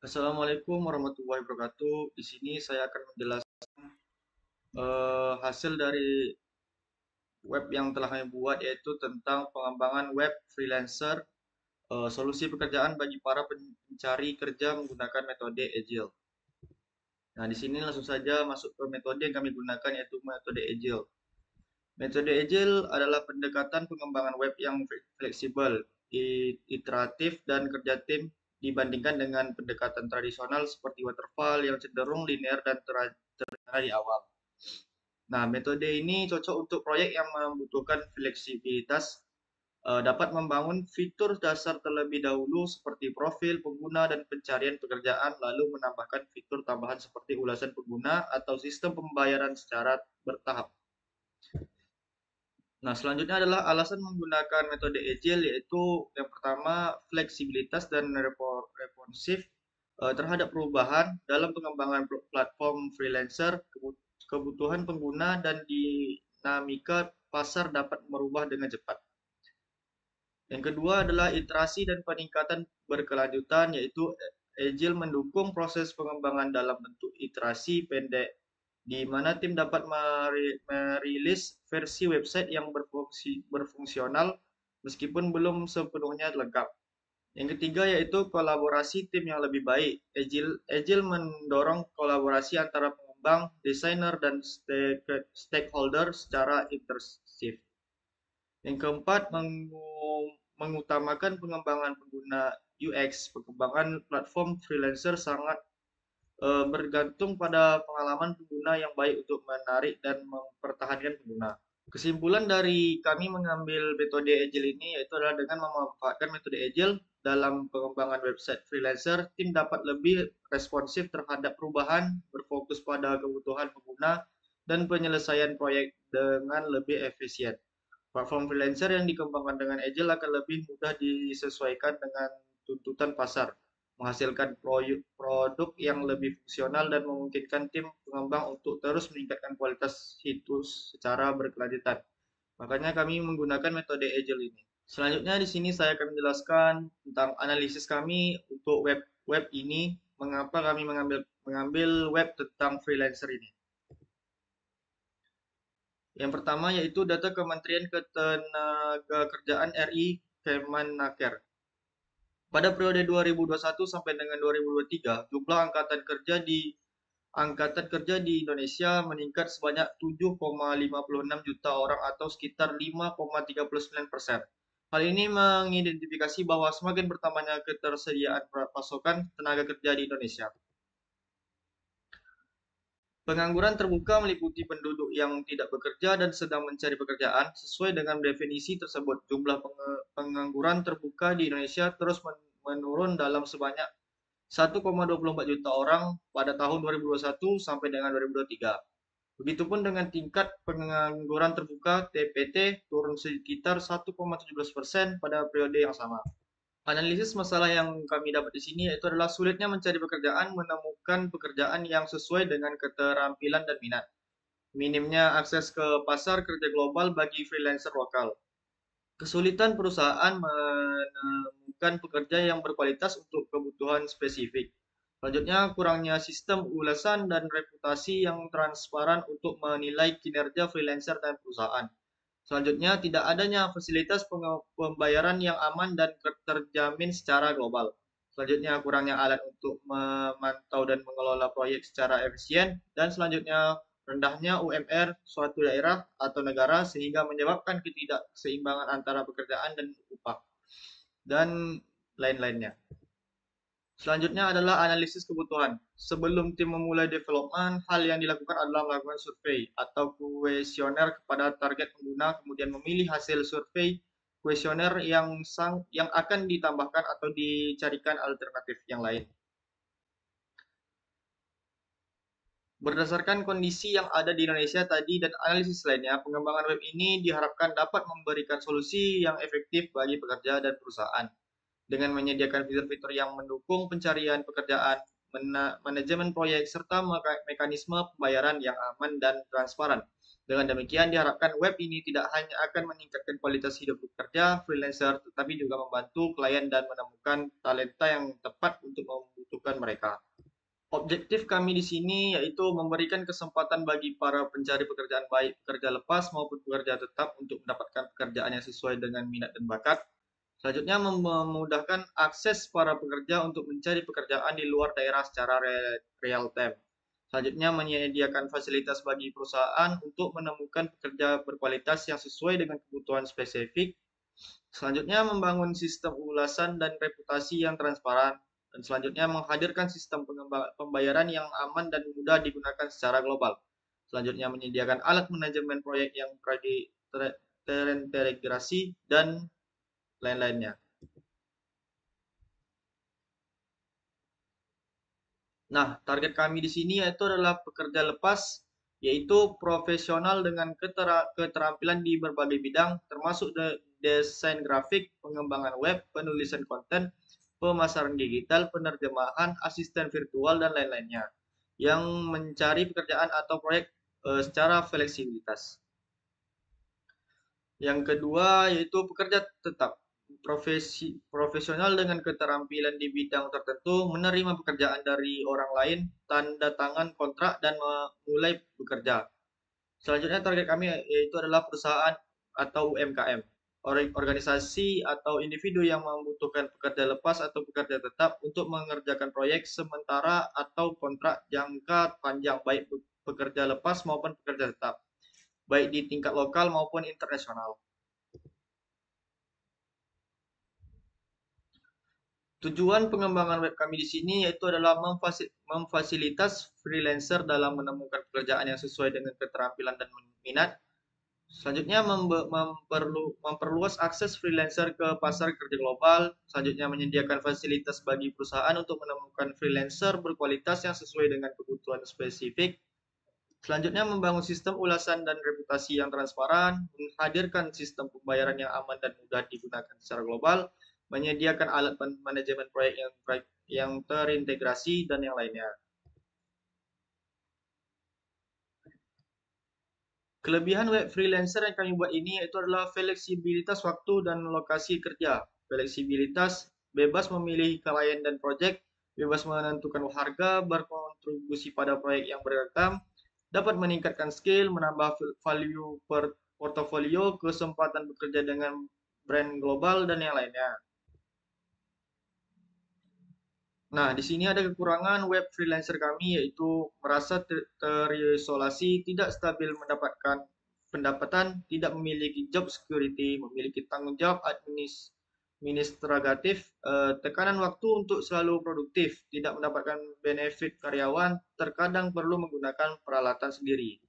Assalamualaikum warahmatullahi wabarakatuh. Di sini saya akan menjelaskan hasil dari web yang telah kami buat, yaitu tentang pengembangan web freelancer, solusi pekerjaan bagi para pencari kerja menggunakan metode Agile. Nah, di sini langsung saja masuk ke metode yang kami gunakan, yaitu metode Agile. Metode Agile adalah pendekatan pengembangan web yang fleksibel, iteratif, dan kerja tim dibandingkan dengan pendekatan tradisional seperti waterfall yang cenderung linear dan terencana di awal. Nah, metode ini cocok untuk proyek yang membutuhkan fleksibilitas, dapat membangun fitur dasar terlebih dahulu seperti profil pengguna dan pencarian pekerjaan, lalu menambahkan fitur tambahan seperti ulasan pengguna atau sistem pembayaran secara bertahap. Nah, selanjutnya adalah alasan menggunakan metode Agile, yaitu yang pertama fleksibilitas dan responsif terhadap perubahan dalam pengembangan platform freelancer, kebutuhan pengguna dan dinamika pasar dapat merubah dengan cepat. Yang kedua adalah iterasi dan peningkatan berkelanjutan, yaitu Agile mendukung proses pengembangan dalam bentuk iterasi pendek di mana tim dapat merilis versi website yang berfungsional meskipun belum sepenuhnya lengkap. Yang ketiga yaitu kolaborasi tim yang lebih baik. Agile mendorong kolaborasi antara pengembang, desainer, dan stakeholder secara intensif. Yang keempat, mengutamakan pengembangan pengguna UX. Pengembangan platform freelancer sangat bergantung pada pengalaman pengguna yang baik untuk menarik dan mempertahankan pengguna. Kesimpulan dari kami mengambil metode Agile ini yaitu adalah dengan memanfaatkan metode Agile dalam pengembangan website freelancer, tim dapat lebih responsif terhadap perubahan, berfokus pada kebutuhan pengguna, dan penyelesaian proyek dengan lebih efisien. Platform freelancer yang dikembangkan dengan Agile akan lebih mudah disesuaikan dengan tuntutan pasar, menghasilkan produk yang lebih fungsional dan memungkinkan tim pengembang untuk terus meningkatkan kualitas situs secara berkelanjutan. Makanya kami menggunakan metode Agile ini. Selanjutnya di sini saya akan menjelaskan tentang analisis kami untuk web ini, mengapa kami mengambil web tentang freelancer ini. Yang pertama yaitu data Kementerian Ketenagakerjaan RI Kemenaker. Pada periode 2021 sampai dengan 2023, jumlah angkatan kerja di Indonesia meningkat sebanyak 7,56 juta orang atau sekitar 5,39%. Hal ini mengidentifikasi bahwa semakin bertambahnya ketersediaan pasokan tenaga kerja di Indonesia. Pengangguran terbuka meliputi penduduk yang tidak bekerja dan sedang mencari pekerjaan. Sesuai dengan definisi tersebut, jumlah pengangguran terbuka di Indonesia terus menurun dalam sebanyak 1,24 juta orang pada tahun 2021 sampai dengan 2023. Begitupun dengan tingkat pengangguran terbuka TPT turun sekitar 1,17% pada periode yang sama. Analisis masalah yang kami dapat di sini yaitu adalah sulitnya mencari pekerjaan, menemukan pekerjaan yang sesuai dengan keterampilan dan minat. Minimnya akses ke pasar kerja global bagi freelancer lokal. Kesulitan perusahaan menemukan pekerja yang berkualitas untuk kebutuhan spesifik. Selanjutnya, kurangnya sistem ulasan dan reputasi yang transparan untuk menilai kinerja freelancer dan perusahaan. Selanjutnya, tidak adanya fasilitas pembayaran yang aman dan terjamin secara global. Selanjutnya, kurangnya alat untuk memantau dan mengelola proyek secara efisien. Dan selanjutnya, rendahnya UMR suatu daerah atau negara sehingga menyebabkan ketidakseimbangan antara pekerjaan dan upah. Dan lain-lainnya. Selanjutnya adalah analisis kebutuhan. Sebelum tim memulai development, hal yang dilakukan adalah melakukan survei atau kuesioner kepada target pengguna, kemudian memilih hasil survei kuesioner yang akan ditambahkan atau dicarikan alternatif yang lain. Berdasarkan kondisi yang ada di Indonesia tadi dan analisis lainnya, pengembangan web ini diharapkan dapat memberikan solusi yang efektif bagi pekerja dan perusahaan dengan menyediakan fitur-fitur yang mendukung pencarian pekerjaan, manajemen proyek, serta mekanisme pembayaran yang aman dan transparan. Dengan demikian, diharapkan web ini tidak hanya akan meningkatkan kualitas hidup pekerja freelancer, tetapi juga membantu klien dan menemukan talenta yang tepat untuk membutuhkan mereka. Objektif kami di sini yaitu memberikan kesempatan bagi para pencari pekerjaan, baik pekerja lepas maupun pekerja tetap, untuk mendapatkan pekerjaan yang sesuai dengan minat dan bakat. Selanjutnya, memudahkan akses para pekerja untuk mencari pekerjaan di luar daerah secara real time. Selanjutnya, menyediakan fasilitas bagi perusahaan untuk menemukan pekerja berkualitas yang sesuai dengan kebutuhan spesifik. Selanjutnya, membangun sistem ulasan dan reputasi yang transparan. Dan selanjutnya, menghadirkan sistem pembayaran yang aman dan mudah digunakan secara global. Selanjutnya, menyediakan alat manajemen proyek yang terintegrasi dan lain-lainnya. Nah, target kami di sini yaitu adalah pekerja lepas, yaitu profesional dengan keterampilan di berbagai bidang, termasuk desain grafik, pengembangan web, penulisan konten, pemasaran digital, penerjemahan, asisten virtual, dan lain-lainnya, yang mencari pekerjaan atau proyek secara fleksibilitas. Yang kedua yaitu pekerja tetap, profesional dengan keterampilan di bidang tertentu, menerima pekerjaan dari orang lain, tanda tangan kontrak, dan mulai bekerja. Selanjutnya, target kami yaitu adalah perusahaan atau UMKM, organisasi atau individu yang membutuhkan pekerja lepas atau pekerja tetap untuk mengerjakan proyek sementara atau kontrak jangka panjang, baik pekerja lepas maupun pekerja tetap, baik di tingkat lokal maupun internasional. Tujuan pengembangan web kami di sini yaitu adalah memfasilitas freelancer dalam menemukan pekerjaan yang sesuai dengan keterampilan dan minat. Selanjutnya, memperluas akses freelancer ke pasar kerja global. Selanjutnya, menyediakan fasilitas bagi perusahaan untuk menemukan freelancer berkualitas yang sesuai dengan kebutuhan spesifik. Selanjutnya, membangun sistem ulasan dan reputasi yang transparan, menghadirkan sistem pembayaran yang aman dan mudah digunakan secara global, menyediakan alat manajemen proyek yang terintegrasi, dan yang lainnya. Kelebihan web freelancer yang kami buat ini yaitu adalah fleksibilitas waktu dan lokasi kerja. Fleksibilitas, bebas memilih klien dan proyek, bebas menentukan harga, berkontribusi pada proyek yang beragam, dapat meningkatkan skill, menambah value portofolio, kesempatan bekerja dengan brand global, dan yang lainnya. Nah, di sini ada kekurangan web freelancer kami, yaitu merasa terisolasi, tidak stabil mendapatkan pendapatan, tidak memiliki job security, memiliki tanggung jawab administratif, tekanan waktu untuk selalu produktif, tidak mendapatkan benefit karyawan, terkadang perlu menggunakan peralatan sendiri.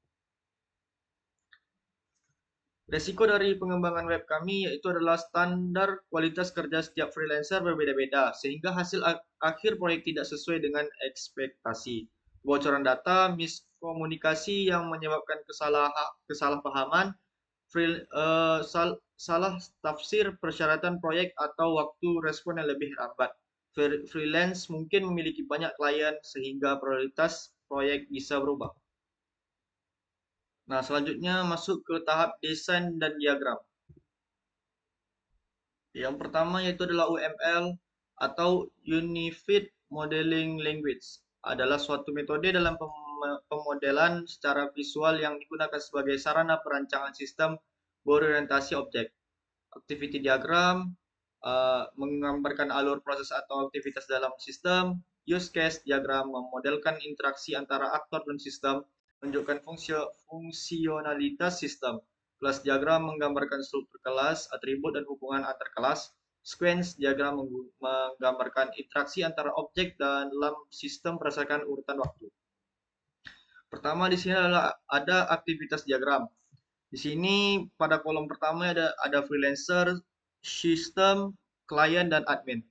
Resiko dari pengembangan web kami yaitu adalah standar kualitas kerja setiap freelancer berbeda-beda, sehingga hasil akhir proyek tidak sesuai dengan ekspektasi. Kebocoran data, miskomunikasi yang menyebabkan kesalahpahaman, salah tafsir persyaratan proyek, atau waktu respon yang lebih lambat. Freelance mungkin memiliki banyak klien sehingga prioritas proyek bisa berubah. Nah, selanjutnya masuk ke tahap desain dan diagram. Yang pertama yaitu adalah UML atau Unified Modeling Language. Adalah suatu metode dalam pemodelan secara visual yang digunakan sebagai sarana perancangan sistem berorientasi objek. Activity diagram menggambarkan alur proses atau aktivitas dalam sistem. Use case diagram memodelkan interaksi antara aktor dan sistem, menunjukkan fungsionalitas sistem. Kelas diagram menggambarkan struktur kelas, atribut, dan hubungan antar kelas. Sequence diagram menggambarkan interaksi antara objek dalam sistem berdasarkan urutan waktu. Pertama di sini ada aktivitas diagram. Di sini pada kolom pertama ada freelancer, sistem, klien, dan admin.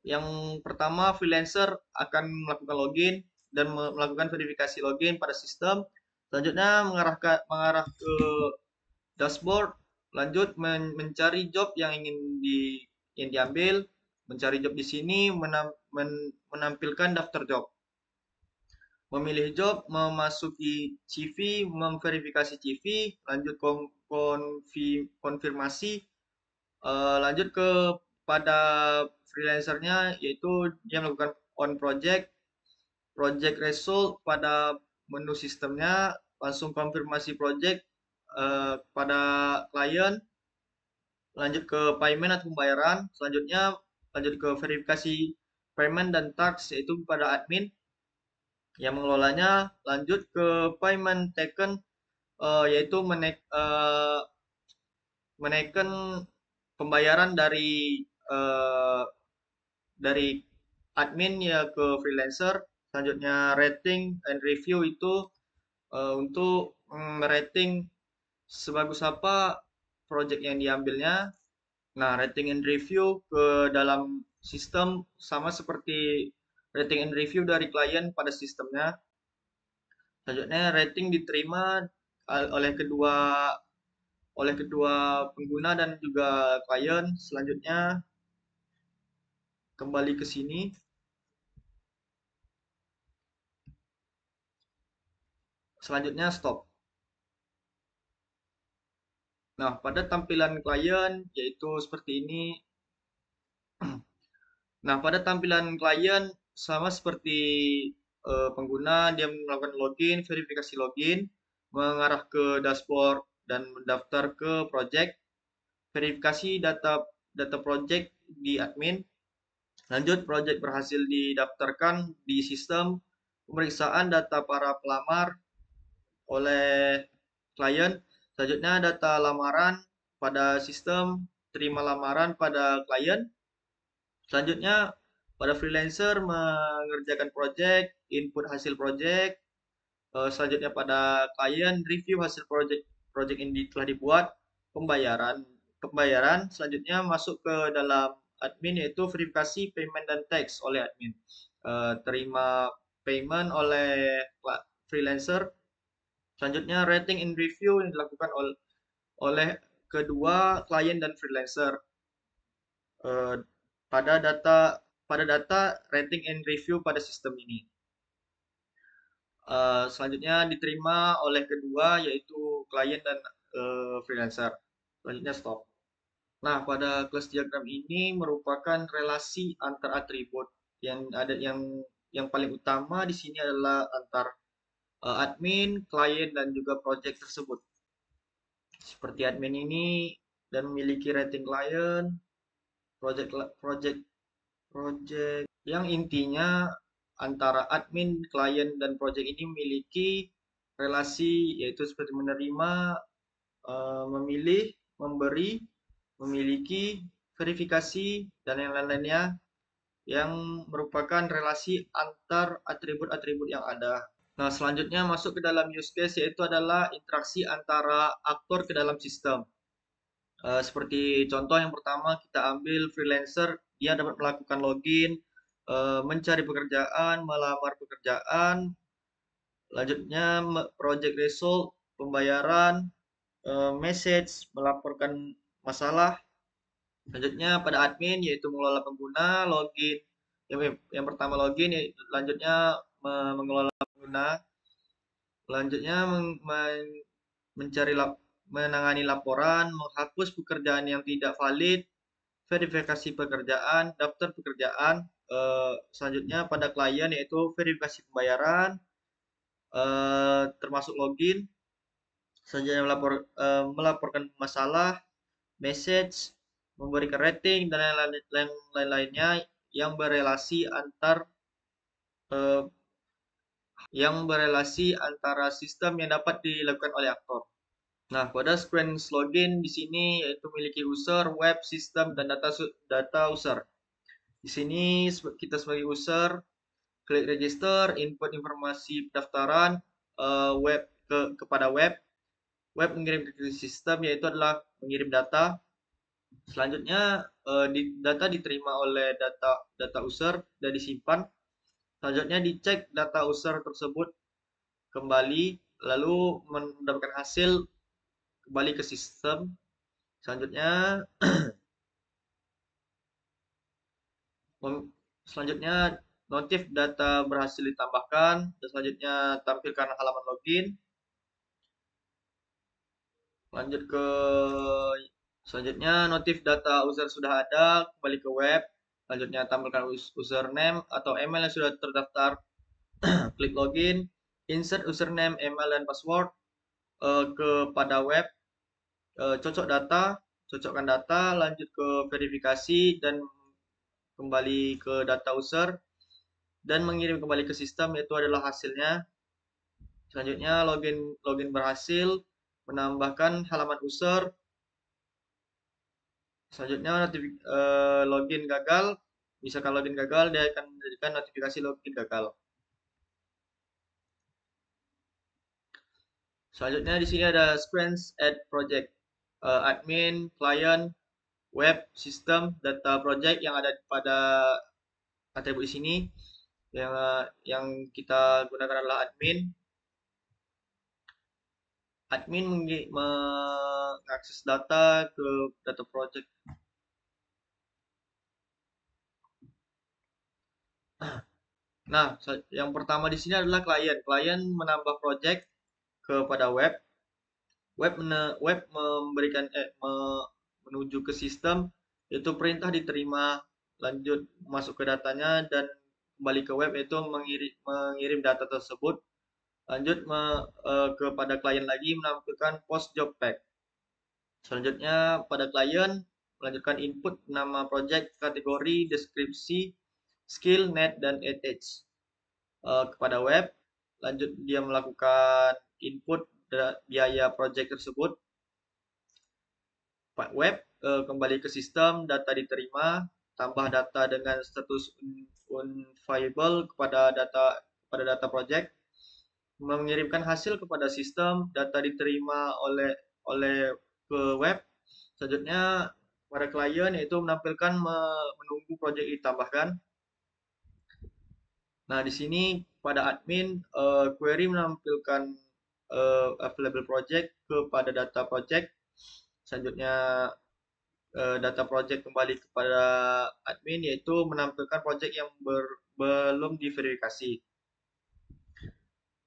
Yang pertama, freelancer akan melakukan login dan melakukan verifikasi login pada sistem. Selanjutnya mengarah ke dashboard, lanjut mencari job yang ingin diambil, Mencari job di sini menampilkan daftar job. Memilih job, memasuki CV, memverifikasi CV, lanjut konfirmasi, lanjut ke pada freelancernya, yaitu dia melakukan on project, project result pada menu sistemnya, langsung konfirmasi project pada klien, lanjut ke payment atau pembayaran, selanjutnya lanjut ke verifikasi payment dan tax, yaitu pada admin yang mengelolanya, lanjut ke payment taken, yaitu menaikkan pembayaran eh, dari admin ya ke freelancer. Selanjutnya rating and review itu untuk merating sebagus apa project yang diambilnya. Nah, rating and review ke dalam sistem sama seperti rating and review dari klien pada sistemnya. Selanjutnya rating diterima oleh kedua pengguna dan juga klien. Selanjutnya kembali ke sini. Selanjutnya stop. Nah, pada tampilan klien yaitu seperti ini. Nah, pada tampilan klien sama seperti pengguna, dia melakukan login, verifikasi login, mengarah ke dashboard dan mendaftar ke project, verifikasi data project di admin, lanjut project berhasil didaftarkan di sistem, pemeriksaan data para pelamar oleh klien, selanjutnya data lamaran pada sistem, terima lamaran pada klien. Selanjutnya, pada freelancer mengerjakan project, input hasil project. Selanjutnya pada klien review hasil project ini telah dibuat, pembayaran. Pembayaran selanjutnya masuk ke dalam admin yaitu verifikasi payment dan tax oleh admin. Terima payment oleh freelancer. Selanjutnya rating and review yang dilakukan oleh kedua klien dan freelancer. eh, pada data rating and review pada sistem ini. Selanjutnya diterima oleh kedua yaitu klien dan freelancer. Selanjutnya stop. Nah, pada kelas diagram ini merupakan relasi antar atribut yang paling utama di sini adalah antar admin, klien dan juga project tersebut. Seperti admin ini dan memiliki rating klien, project project project yang intinya antara admin, klien, dan project ini memiliki relasi yaitu seperti menerima, memilih, memberi, memiliki, verifikasi, dan yang lain-lainnya yang merupakan relasi antar atribut-atribut yang ada. Nah, selanjutnya masuk ke dalam use case yaitu adalah interaksi antara aktor ke dalam sistem. Seperti contoh yang pertama kita ambil freelancer, dia dapat melakukan login, mencari pekerjaan, melamar pekerjaan, lanjutnya project result, pembayaran, message, melaporkan masalah, lanjutnya pada admin yaitu mengelola pengguna, login, yang pertama login, lanjutnya mengelola pengguna, selanjutnya mencari menangani laporan, menghapus pekerjaan yang tidak valid, verifikasi pekerjaan, daftar pekerjaan, selanjutnya pada klien yaitu verifikasi pembayaran, termasuk login, selanjutnya melaporkan masalah, message, memberikan rating dan lain-lainnya yang berelasi eh, antara sistem yang dapat dilakukan oleh aktor. Nah, pada screen login di sini yaitu memiliki user, web, sistem, dan data user. Di sini kita sebagai user klik register, input informasi pendaftaran, web kepada web mengirim ke sistem yaitu adalah mengirim data. Selanjutnya data diterima oleh data user dan disimpan. Selanjutnya dicek data user tersebut kembali, lalu mendapatkan hasil kembali ke sistem. Selanjutnya Selanjutnya notif data berhasil ditambahkan, dan selanjutnya tampilkan halaman login. Lanjut ke selanjutnya notif data user sudah ada, kembali ke web. Selanjutnya tampilkan username atau email yang sudah terdaftar. Klik login, insert username, email, dan password kepada web. Cocokkan data, lanjut ke verifikasi dan kembali ke data user dan mengirim kembali ke sistem, yaitu adalah hasilnya. Selanjutnya login berhasil, menambahkan halaman user. Selanjutnya login gagal. Misalkan login gagal, dia akan menjadikan notifikasi login gagal. Selanjutnya di sini ada sequence add project, admin, client, web, system, data project yang ada pada atribut di sini. Yang kita gunakan adalah admin. Admin mengakses data ke data project. Nah, yang pertama di sini adalah klien. Klien menambah project kepada web. Web memberikan menuju ke sistem, yaitu perintah diterima, lanjut masuk ke datanya dan kembali ke web, yaitu mengirim data tersebut. Lanjut kepada klien lagi menampilkan post job pack. Selanjutnya pada klien melanjutkan input nama project, kategori, deskripsi, skill, net, dan attach. Kepada web, lanjut dia melakukan input biaya project tersebut. Web kembali ke sistem, data diterima, tambah data dengan status unviable kepada data project, mengirimkan hasil kepada sistem, data diterima oleh ke web. Selanjutnya pada klien, yaitu menampilkan menunggu project ditambahkan. Nah, di sini pada admin query menampilkan available project kepada data project. Selanjutnya data project kembali kepada admin, yaitu menampilkan project yang belum diverifikasi.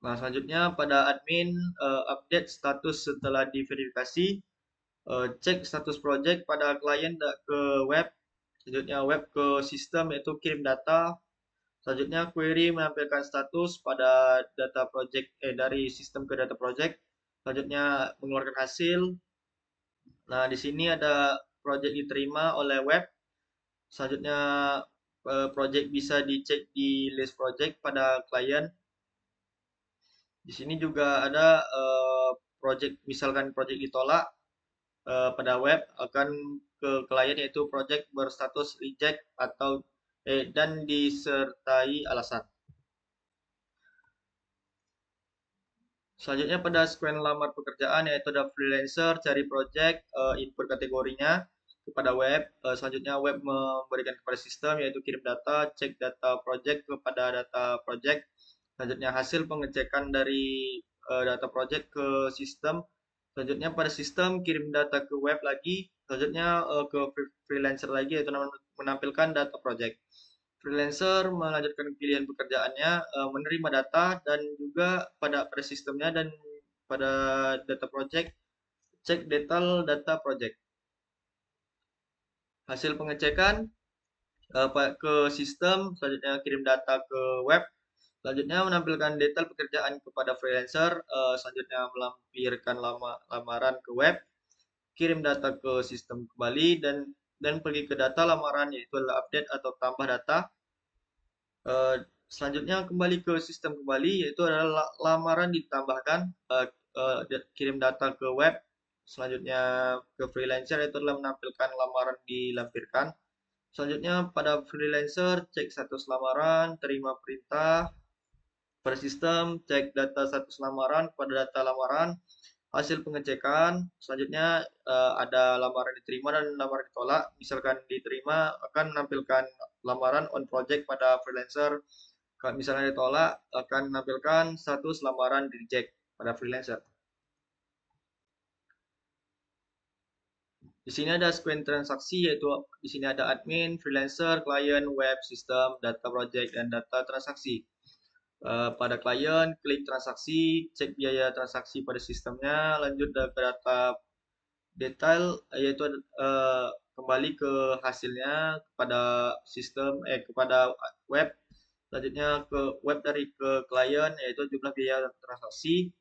Nah, selanjutnya pada admin update status setelah diverifikasi, cek status project pada klien ke web. Selanjutnya web ke sistem, yaitu kirim data. Selanjutnya query menampilkan status pada data project dari sistem ke data project. Selanjutnya mengeluarkan hasil. Nah, di sini ada project diterima oleh web. Selanjutnya project bisa dicek di list project pada klien. Di sini juga ada project, misalkan project ditolak pada web akan ke klien, yaitu project berstatus reject atau dan disertai alasan. Selanjutnya pada screen lamar pekerjaan, yaitu ada freelancer, cari project, input kategorinya kepada web. Selanjutnya web memberikan kepada sistem, yaitu kirim data, cek data project kepada data project. Selanjutnya hasil pengecekan dari data project ke sistem. Selanjutnya pada sistem kirim data ke web lagi. Selanjutnya ke freelancer lagi, yaitu menampilkan data project. Freelancer melanjutkan pilihan pekerjaannya, menerima data dan juga pada sistemnya dan pada data project, cek detail data project. Hasil pengecekan ke sistem, selanjutnya kirim data ke web, selanjutnya menampilkan detail pekerjaan kepada freelancer, selanjutnya melampirkan lamaran ke web, kirim data ke sistem kembali dan pergi ke data lamaran, yaitu adalah update atau tambah data. Selanjutnya kembali ke sistem kembali, yaitu adalah lamaran ditambahkan, kirim data ke web. Selanjutnya ke freelancer, itu adalah menampilkan lamaran dilampirkan. Selanjutnya pada freelancer, cek status lamaran, terima perintah. Pada sistem, cek data status lamaran pada data lamaran, hasil pengecekan. Selanjutnya ada lamaran diterima dan lamaran ditolak. Misalkan diterima akan menampilkan lamaran on project pada freelancer. Kalau misalnya ditolak akan menampilkan status lamaran di reject pada freelancer. Di sini ada sequence transaksi, yaitu di sini ada admin, freelancer, client, web, system, data project, dan data transaksi. Pada klien, klik transaksi, cek biaya transaksi pada sistemnya, lanjut ke data detail, yaitu kembali ke hasilnya kepada sistem, kepada web. Selanjutnya ke web dari ke klien, yaitu jumlah biaya transaksi.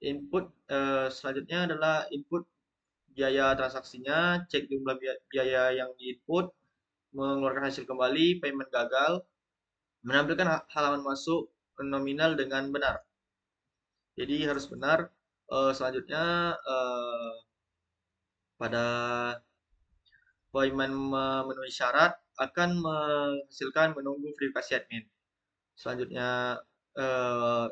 Input selanjutnya adalah input biaya transaksinya, cek jumlah biaya yang diinput, mengeluarkan hasil kembali, payment gagal, menampilkan halaman masuk nominal dengan benar. Jadi harus benar. Selanjutnya pada payment memenuhi syarat akan menghasilkan menunggu verifikasi admin. Selanjutnya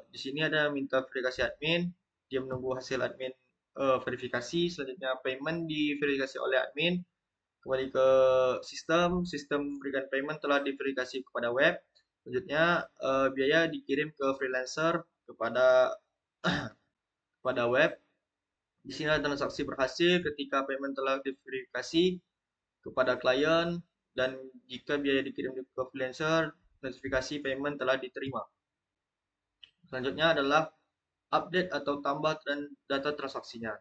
di sini ada minta verifikasi admin, dia menunggu hasil admin verifikasi. Selanjutnya payment diverifikasi oleh admin, kembali ke sistem, sistem memberikan payment telah diverifikasi kepada web. Selanjutnya biaya dikirim ke freelancer kepada pada web. Di sini ada transaksi berhasil ketika payment telah diverifikasi kepada klien, dan jika biaya dikirim ke freelancer, notifikasi payment telah diterima. Selanjutnya adalah update atau tambah data transaksinya.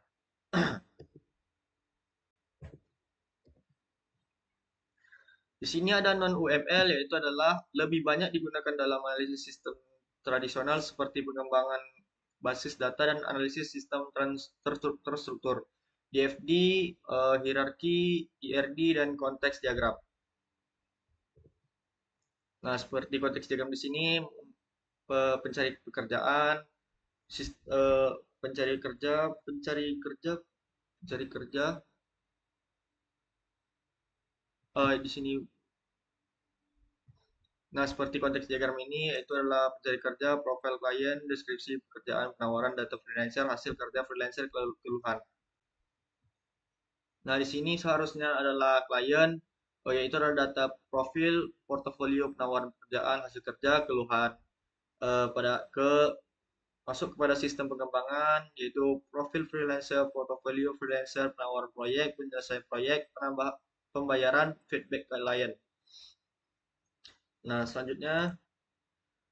Di sini ada non-UML, yaitu adalah lebih banyak digunakan dalam analisis sistem tradisional seperti pengembangan basis data dan analisis sistem terstruktur, DFD, hierarki, IRD, dan konteks diagram. Nah, seperti konteks diagram di sini, pencari pekerjaan, pencari kerja, pencari kerja, pencari kerja. Di sini, nah seperti konteks diagram ini, itu adalah pencari kerja, profil klien, deskripsi pekerjaan, penawaran, data freelancer, hasil kerja freelancer, keluhan. Nah, di sini seharusnya adalah klien, yaitu adalah data profil, portofolio penawaran pekerjaan, hasil kerja, keluhan. Pada masuk kepada sistem pengembangan, yaitu profil freelancer, portofolio freelancer, penawaran proyek, penyelesaian proyek, pembayaran, feedback klien. Nah, selanjutnya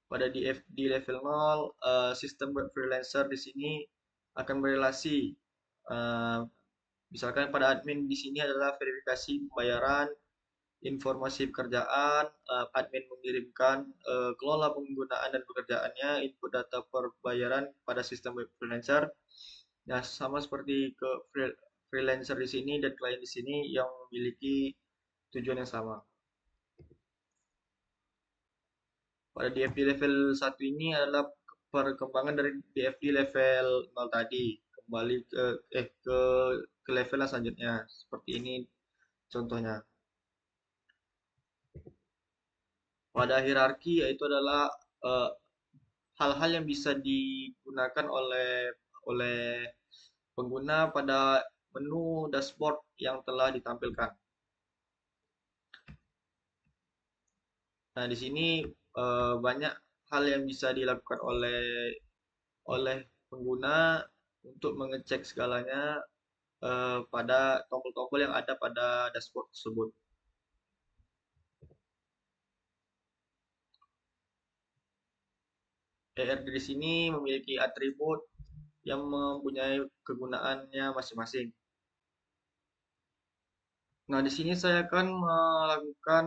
pada di level 0, sistem freelancer di sini akan berelasi. Misalkan pada admin di sini adalah verifikasi pembayaran, informasi pekerjaan, admin mengirimkan, kelola penggunaan dan pekerjaannya, input data pembayaran pada sistem web freelancer. Nah, sama seperti ke freelancer di sini dan klien di sini yang memiliki tujuan yang sama. Pada DFD level 1 ini adalah perkembangan dari DFD level 0 tadi. Kembali ke level yang selanjutnya. Seperti ini contohnya. Pada hierarki, yaitu adalah hal-hal yang bisa digunakan oleh pengguna pada menu dashboard yang telah ditampilkan. Nah, di sini banyak hal yang bisa dilakukan oleh pengguna untuk mengecek segalanya pada tombol-tombol yang ada pada dashboard tersebut. ERD di sini memiliki atribut yang mempunyai kegunaannya masing-masing. Nah, di sini saya akan melakukan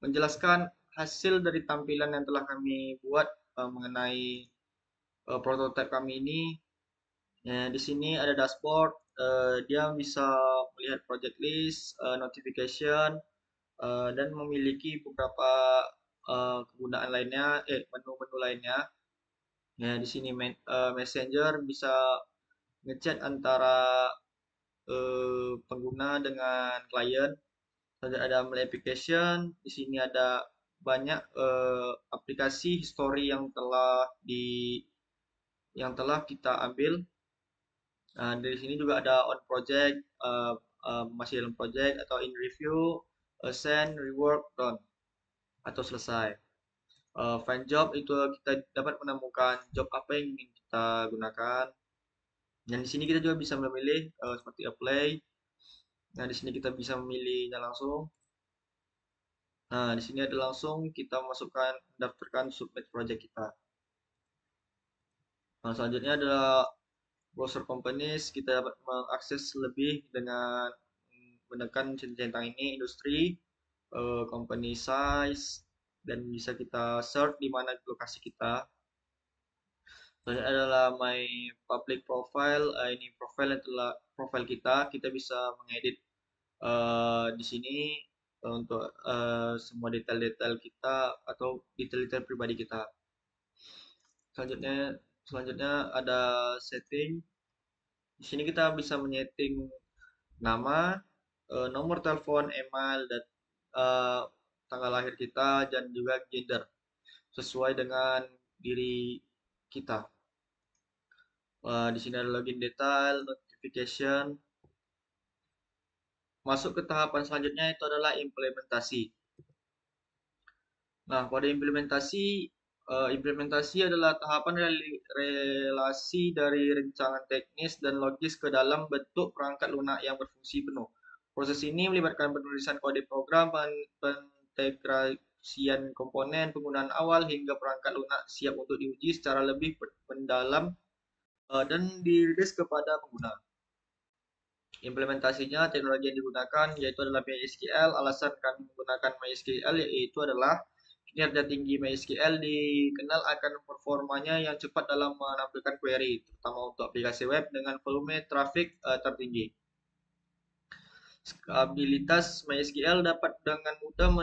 menjelaskan hasil dari tampilan yang telah kami buat mengenai prototipe kami ini. Ya, di sini ada dashboard, dia bisa melihat project list, notification, dan memiliki beberapa kegunaan lainnya, menu-menu lainnya. Ya, di sini Messenger bisa ngechat antara pengguna dengan klien. Ada mail application, di sini ada banyak aplikasi history yang telah kita ambil. Nah, dari sini juga ada on project, masih dalam project atau in review, send, rework, done, atau selesai. Find job itu kita dapat menemukan job apa yang ingin kita gunakan. Dan di sini kita juga bisa memilih seperti apply, Nah, di sini kita bisa memilihnya langsung. Nah, di sini ada langsung kita masukkan, daftarkan submit project kita. Nah, selanjutnya adalah browser companies. Kita dapat mengakses lebih dengan menekan centang ini industri, company size, dan bisa kita search di mana lokasi kita. Selanjutnya adalah my public profile. Ini profile adalah profile kita. Kita bisa mengedit di sini untuk semua detail-detail kita atau detail-detail pribadi kita. Selanjutnya, selanjutnya ada setting. Di sini kita bisa menyeting nama, nomor telepon, email, dan eh, tanggal lahir kita dan juga gender sesuai dengan diri kita. Di sini ada login detail, notification. Masuk ke tahapan selanjutnya itu adalah implementasi. Nah, pada implementasi adalah tahapan relasi dari rencangan teknis dan logis ke dalam bentuk perangkat lunak yang berfungsi penuh. Proses ini melibatkan penulisan kode program, pengintegrasian komponen, penggunaan awal, hingga perangkat lunak siap untuk diuji secara lebih mendalam dan dirilis kepada pengguna. Implementasinya, teknologi yang digunakan yaitu adalah MySQL. Alasan kami menggunakan MySQL yaitu adalah kinerja tinggi MySQL dikenal akan performanya yang cepat dalam menampilkan query, terutama untuk aplikasi web dengan volume traffic tertinggi. Skabilitas MySQL dapat dengan mudah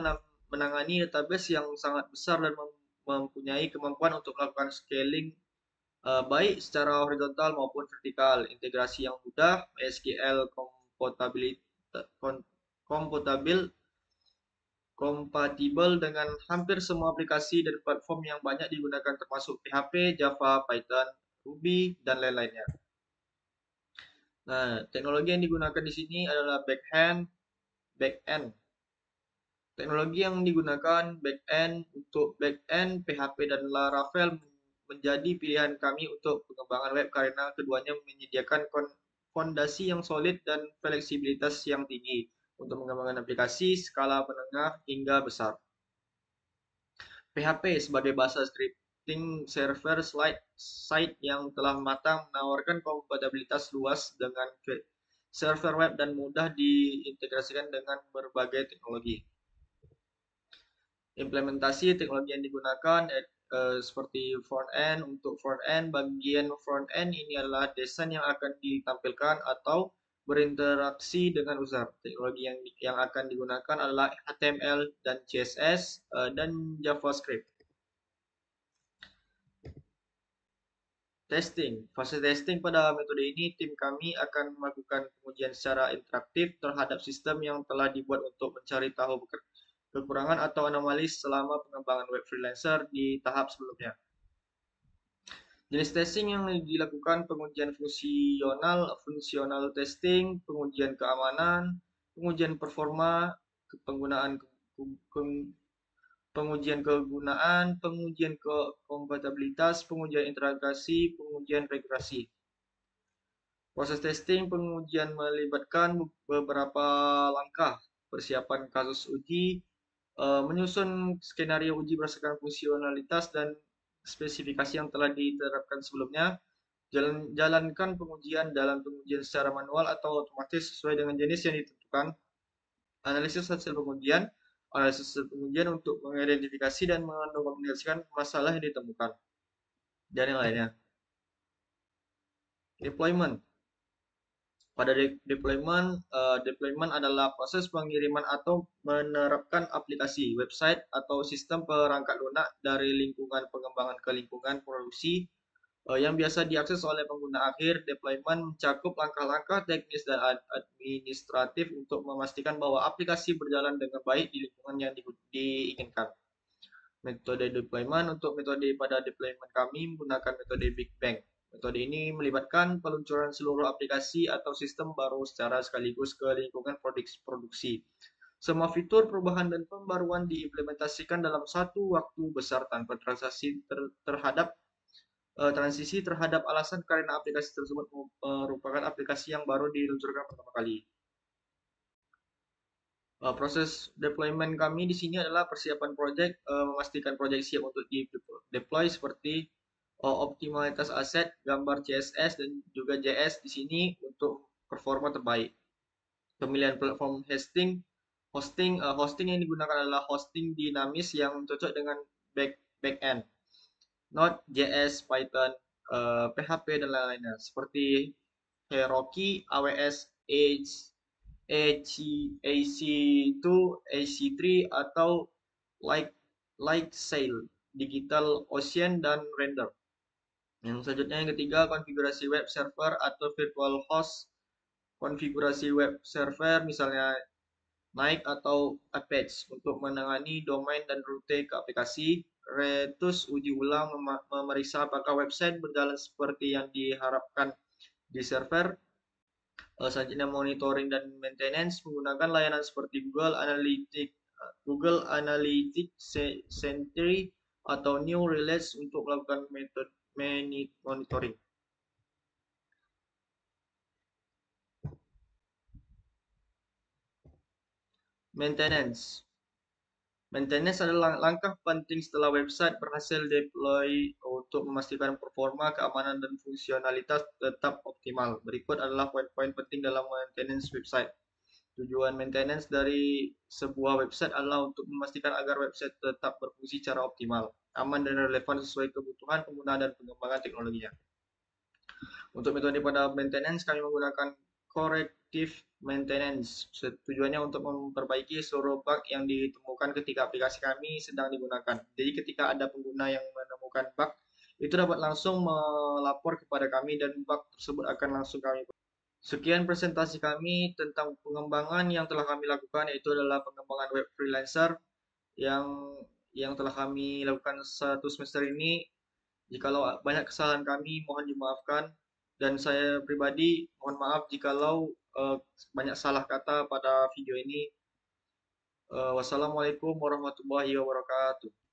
menangani database yang sangat besar dan mempunyai kemampuan untuk melakukan scaling baik secara horizontal maupun vertikal. Integrasi yang mudah, MySQL kompatibel dengan hampir semua aplikasi dan platform yang banyak digunakan termasuk PHP, Java, Python, Ruby, dan lain-lainnya. Nah, teknologi yang digunakan di sini adalah backend. Teknologi yang digunakan backend untuk backend, PHP, dan Laravel menjadi pilihan kami untuk pengembangan web karena keduanya menyediakan fondasi yang solid dan fleksibilitas yang tinggi untuk mengembangkan aplikasi skala menengah hingga besar. PHP sebagai bahasa scripting server side yang telah matang menawarkan kompatibilitas luas dengan server web dan mudah diintegrasikan dengan berbagai teknologi. Implementasi teknologi yang digunakan seperti front end. Untuk front end, bagian front end ini adalah desain yang akan ditampilkan atau berinteraksi dengan user. Teknologi yang akan digunakan adalah HTML dan CSS dan JavaScript. Testing. Fase testing pada metode ini, tim kami akan melakukan pengujian secara interaktif terhadap sistem yang telah dibuat untuk mencari tahu kekurangan atau anomali selama pengembangan web freelancer di tahap sebelumnya. Jenis testing yang dilakukan: pengujian fungsional testing, pengujian keamanan, pengujian performa, pengujian kegunaan, pengujian kompatibilitas, pengujian integrasi, pengujian regresi. Proses testing pengujian melibatkan beberapa langkah: persiapan kasus uji, menyusun skenario uji berdasarkan fungsionalitas dan spesifikasi yang telah diterapkan sebelumnya, jalankan pengujian dalam pengujian secara manual atau otomatis sesuai dengan jenis yang ditentukan, analisis hasil pengujian untuk mengidentifikasi dan mendokumentasikan masalah yang ditemukan, dan yang lainnya. Deployment. Pada deployment adalah proses pengiriman atau menerapkan aplikasi, website, atau sistem perangkat lunak dari lingkungan pengembangan ke lingkungan produksi yang biasa diakses oleh pengguna akhir. Deployment mencakup langkah-langkah teknis dan administratif untuk memastikan bahwa aplikasi berjalan dengan baik di lingkungan yang diinginkan. Metode deployment. Untuk metode pada deployment kami menggunakan metode Big Bang. Metode ini melibatkan peluncuran seluruh aplikasi atau sistem baru secara sekaligus ke lingkungan produksi. Semua fitur, perubahan, dan pembaruan diimplementasikan dalam satu waktu besar tanpa transisi terhadap alasan karena aplikasi tersebut merupakan aplikasi yang baru diluncurkan pertama kali. Proses deployment kami di sini adalah persiapan project, memastikan project siap untuk di deploy seperti optimalitas aset, gambar CSS dan juga JS di sini untuk performa terbaik. Pemilihan platform hosting yang digunakan adalah hosting dinamis yang cocok dengan backend, Node, JS, Python, PHP dan lain-lainnya seperti Heroku, AWS, Edge, AC2, AC3 atau like like Sail, Digital Ocean dan Render. Yang selanjutnya yang ketiga, konfigurasi web server atau virtual host. Konfigurasi web server misalnya naik atau Apache untuk menangani domain dan rute ke aplikasi. Retus uji ulang memeriksa apakah website berjalan seperti yang diharapkan di server. Selanjutnya monitoring dan maintenance menggunakan layanan seperti Google Analytics Sentry atau New Relic untuk melakukan metode monitoring. Maintenance. Maintenance adalah langkah penting setelah website berhasil deploy untuk memastikan performa, keamanan, dan fungsionalitas tetap optimal. Berikut adalah poin-poin penting dalam maintenance website. Tujuan maintenance dari sebuah website adalah untuk memastikan agar website tetap berfungsi secara optimal, aman dan relevan sesuai kebutuhan pengguna dan pengembangan teknologinya. Untuk metode pada maintenance, kami menggunakan corrective maintenance. Tujuannya untuk memperbaiki seluruh bug yang ditemukan ketika aplikasi kami sedang digunakan. Jadi ketika ada pengguna yang menemukan bug, itu dapat langsung melapor kepada kami dan bug tersebut akan langsung kami. Sekian presentasi kami tentang pengembangan yang telah kami lakukan, yaitu adalah pengembangan web freelancer yang telah kami lakukan satu semester ini. Jikalau banyak kesalahan kami, mohon dimaafkan. Dan saya pribadi mohon maaf jikalau banyak salah kata pada video ini. Wassalamualaikum warahmatullahi wabarakatuh.